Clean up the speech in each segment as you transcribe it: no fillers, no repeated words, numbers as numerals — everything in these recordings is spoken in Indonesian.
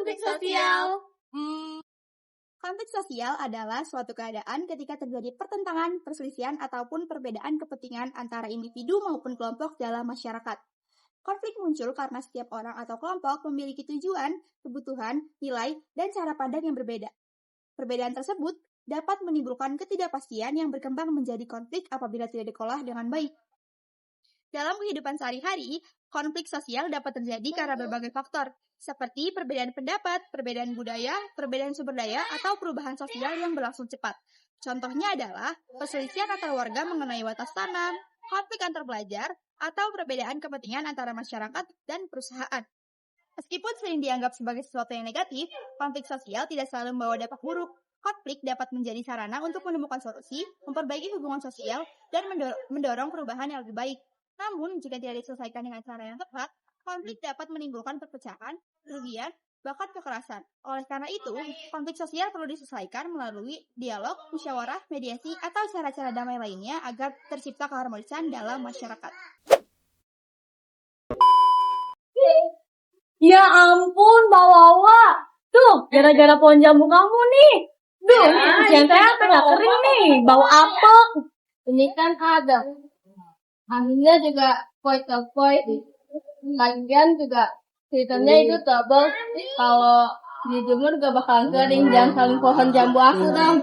Konflik sosial. Konflik sosial adalah suatu keadaan ketika terjadi pertentangan, perselisihan, ataupun perbedaan kepentingan antara individu maupun kelompok dalam masyarakat. Konflik muncul karena setiap orang atau kelompok memiliki tujuan, kebutuhan, nilai, dan cara pandang yang berbeda. Perbedaan tersebut dapat menimbulkan ketidakpastian yang berkembang menjadi konflik apabila tidak dikelola dengan baik. Dalam kehidupan sehari-hari, konflik sosial dapat terjadi karena berbagai faktor, seperti perbedaan pendapat, perbedaan budaya, perbedaan sumber daya, atau perubahan sosial yang berlangsung cepat. Contohnya adalah perselisihan antar warga mengenai batas tanam, konflik antar pelajar, atau perbedaan kepentingan antara masyarakat dan perusahaan. Meskipun sering dianggap sebagai sesuatu yang negatif, konflik sosial tidak selalu membawa dampak buruk. Konflik dapat menjadi sarana untuk menemukan solusi, memperbaiki hubungan sosial, dan mendorong perubahan yang lebih baik. Namun, jika tidak diselesaikan dengan cara yang tepat, konflik dapat menimbulkan perpecahan, kerugian, bahkan kekerasan. Oleh karena itu, konflik sosial perlu diselesaikan melalui dialog, musyawarah, mediasi, atau cara-cara damai lainnya agar tercipta keharmonisan dalam masyarakat. Ya ampun, Mbak Wawa. Tuh, gara-gara pohon jambu kamu nih. Duh, yang saya tengah kering nih, bau apek. Ini kan ada. Anginnya juga foy-foy. Lagian juga ceritanya itu double. Kalau dijemur gak bakalan kering. Jangan saling pohon jambu aku dong.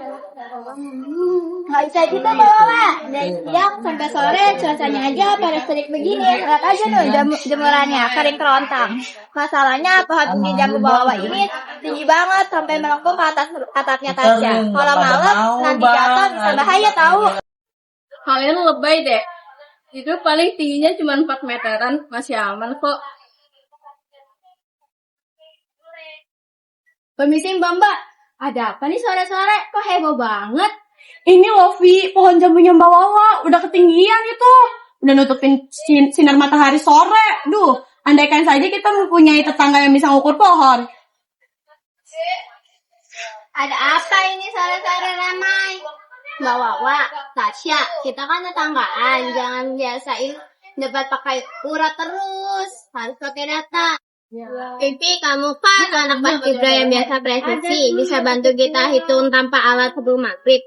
Nggak bisa gitu Mbak Wawa. Dari siang sampai sore cuacanya aja pada terik begini. Lihat aja tuh jemurannya kering kerontang. Masalahnya pohon tinggi jambu Mbak Wawa ini tinggi banget sampai melengkung ke atas atapnya kaca. Kalau malam nanti jatuh bisa bahaya tahu. Kalian lebay deh. Itu paling tingginya cuma 4 meteran. Masih aman kok. Permisi Mbak. Ada apa nih sore-sore? Kok heboh banget? Ini loh, Vi, pohon jambunya Mbak Wawa. Udah ketinggian itu. Udah nutupin sinar matahari sore. Duh, andaikan saja kita mempunyai tetangga yang bisa ngukur pohon. Ada apa ini sore-sore ramai? Mbak Wawa, Tasya, kita kan tetanggaan. Jangan biasain debat pakai urat terus. Harus pakai data. Pipi, kamu kan anak Mas Ibra yang biasa presisi. Bisa bantu kita hitung tanpa alat sebelum maghrib.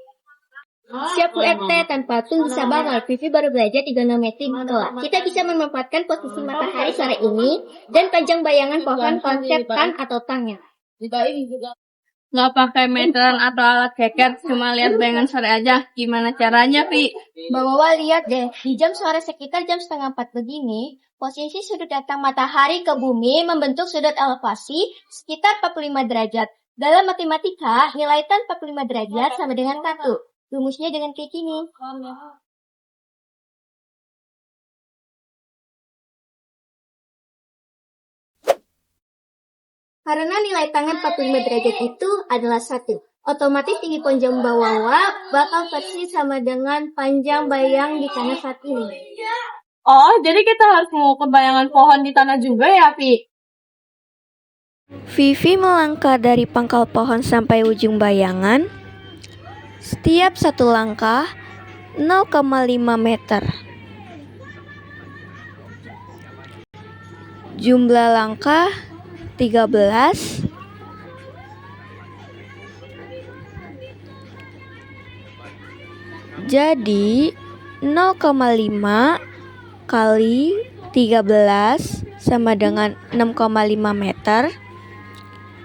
Siap Bu RT, tanpa tunggu sabar, Vivi baru belajar trigonometri di kelas. Kita bisa memanfaatkan posisi matahari sore ini dan panjang bayangan pohon konsep tan atau tangnya. Nggak pakai meteran atau alat keker, cuma lihat bayangan sore aja. Gimana caranya, Vi? Mbak Wawa lihat deh, di jam sore sekitar jam 3:30 begini, posisi sudut datang matahari ke bumi membentuk sudut elevasi sekitar 45 derajat. Dalam matematika, nilai tan 45 derajat sama dengan 1. Rumusnya dengan kayak gini. Karena nilai tangan 45 derajat itu adalah 1. Otomatis tinggi pohon jambu Mbak Wawa bakal persis sama dengan panjang bayang di tanah saat ini. Oh, jadi kita harus mengukur bayangan pohon di tanah juga ya, Vi? Vivi melangkah dari pangkal pohon sampai ujung bayangan. Setiap satu langkah 0,5 meter. Jumlah langkah 13. Jadi 0,5 kali 13 sama dengan 6,5 meter.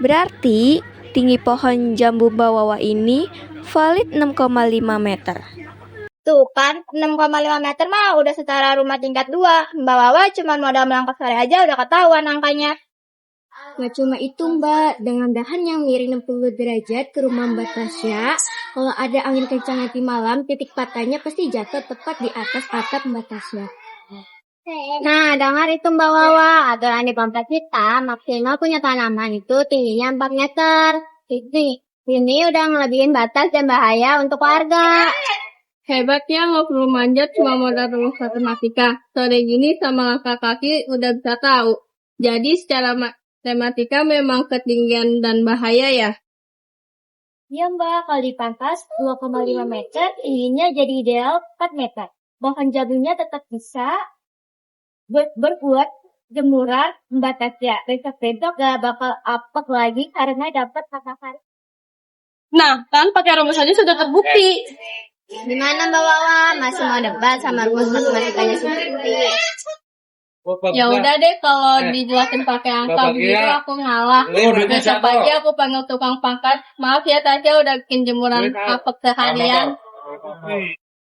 Berarti tinggi pohon jambu Mbak Wawa ini valid 6,5 meter. Tuh kan, 6,5 meter mah udah setara rumah tingkat 2. Mbak Wawa cuma modal melangkah sore aja udah ketahuan angkanya. Nggak cuma itu Mbak, dengan dahan yang miring 60 derajat ke rumah Mbak Tasya, kalau ada angin kencang nanti malam, titik patahnya pasti jatuh tepat di atas atap Mbak Tasya. Nah, dengar itu Mbak Wawa, aturan di komplek kita maksimal punya tanaman itu tingginya 4 meter. Ini udah ngelebihin batas dan bahaya untuk warga. Hebat ya, nggak perlu manjat, cuma modal rumus matematika. Sore gini sama langkah kaki udah bisa tahu. Jadi secara matematika memang ketinggian dan bahaya ya? Iya Mbak, kalau dipangkas 2,5 meter, tingginya jadi ideal 4 meter. Pohon jambunya tetap bisa berbuat jemuran, Mbak Tasya. Besok-besok gak bakal apek lagi karena dapat matahari. Nah, kan pakai rumus aja sudah terbukti. Gimana Mbak Wawa? Masih mau debat sama rumus matematikanya Suti? Ya udah deh, kalau dijelasin pakai angka begitu aku ngalah. Besok pagi aku panggil tukang pangkat. Maaf ya Tasya udah bikin jemuran apek seharian.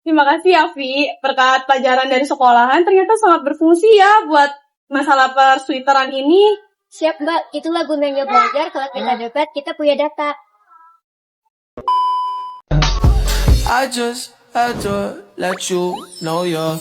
Terima kasih ya, Vi. Berkat pelajaran dari sekolahan ternyata sangat berfungsi ya buat masalah perswiteran ini. Siap Mbak, itulah gunanya belajar. Kalau kita debat, kita punya data. I just had to let you know you're